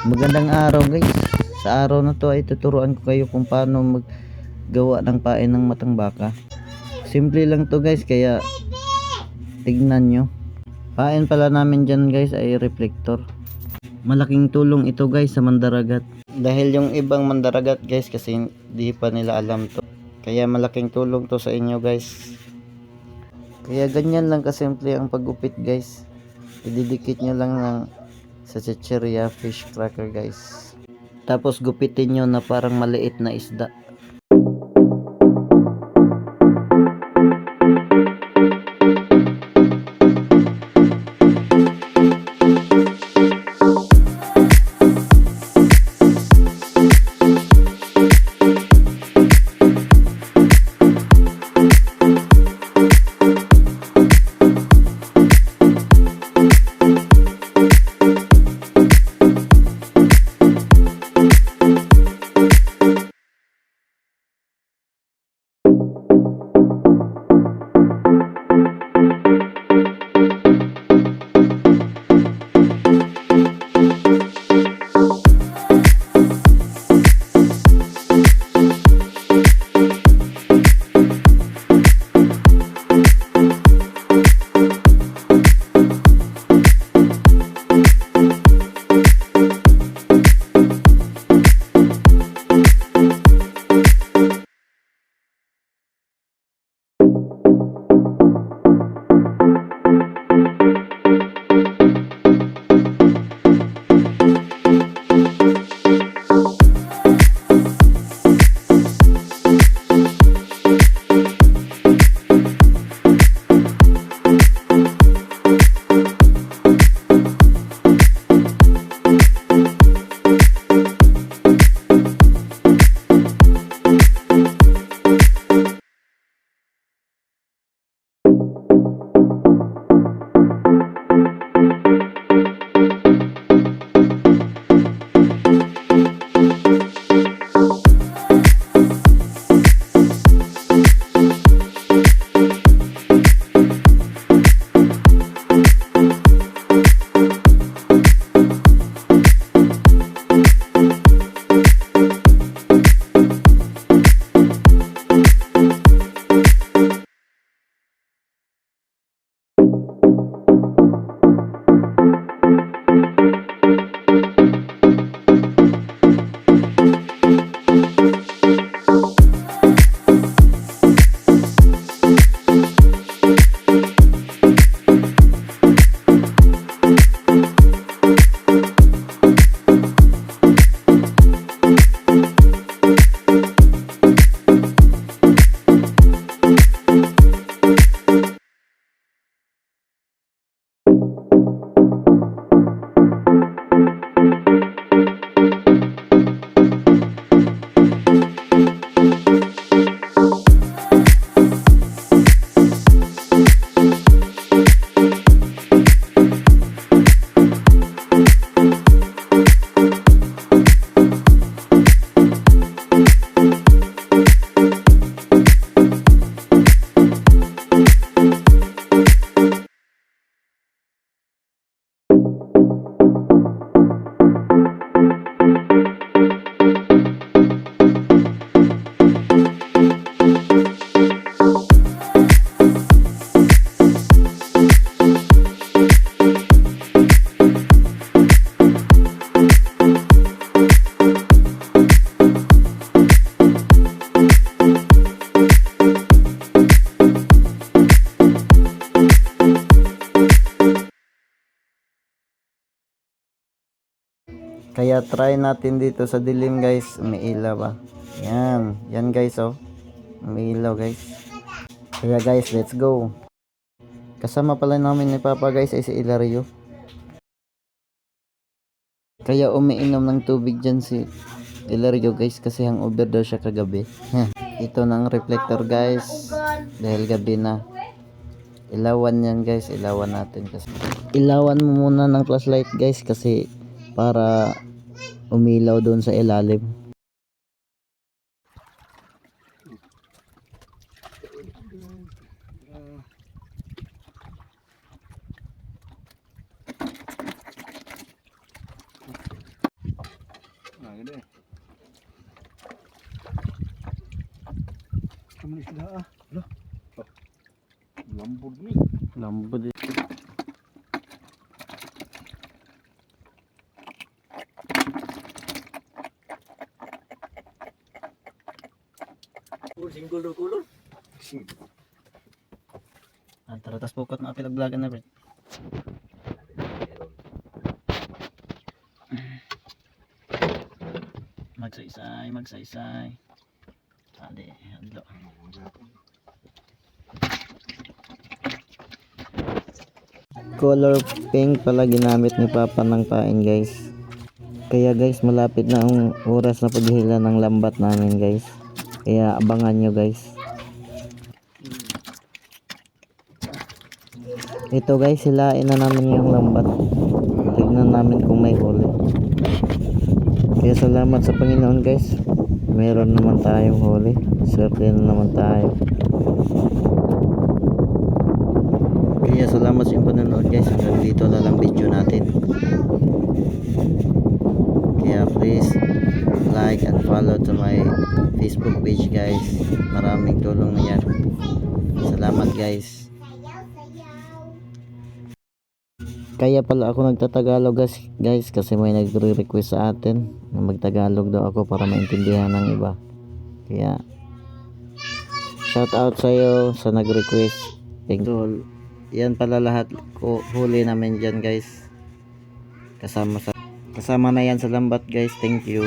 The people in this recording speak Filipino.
Magandang araw guys. Sa araw na to ay tuturuan ko kayo kung paano maggawa ng pain ng matang baka. Simple lang to guys, kaya tignan nyo. Pain pala namin dyan guys ay reflector. Malaking tulong ito guys sa mandaragat. Dahil yung ibang mandaragat guys kasi hindi pa nila alam to. Kaya malaking tulong to sa inyo guys. Kaya ganyan lang kasimple ang paggupit guys. Ididikit nyo lang ng sa chicheria fish cracker guys. Tapos gupitin nyo na parang maliit na isda. Kaya try natin dito sa dilim guys, umiilaw ba? Yan guys oh. Umiilaw guys. Kaya guys, let's go. Kasama pala namin ni Papa guys ay si Ilario. Kaya umiinom ng tubig dyan si Ilario guys kasi hangover daw siya kagabi. Ito na ang reflector guys. Dahil gabi na. Ilawan yan guys, ilawan natin kasi. Ilawan mo muna ng flashlight guys kasi para umilaw doon sa ilalim. gede. Kamu isda ah. Loh. Lambud nih. Lambot eh. Singgol do kulur. Taratas pukot na pinaglagan na, Brad. Magsaysay. Ade, adlo. Color pink pala ginamit ni Papa ng pain, guys. Kaya guys, malapit na ang oras na paghihila ng lambat namin, guys. Kaya abangan nyo, guys. Ito guys, hilain na namin yung lambat. Tignan namin kung may huli. Kaya salamat sa Panginoon, guys. Meron naman tayong huli. Swerte na naman tayo. Kaya salamat sa inyong panonood, guys. Hanggang dito na lang video natin. Kaya please like and follow to my Facebook page, guys. Maraming tulong na yan. Salamat, guys. Kaya pala ako nagtatagalog, guys, kasi may nagre-request sa atin na magtagalog daw ako para maintindihan ng iba. Kaya shout out sa iyo sa nag-request. Thank you. Yan pala lahat ko huli namin dyan, guys. Kasama na yan sa lambat, guys. Thank you.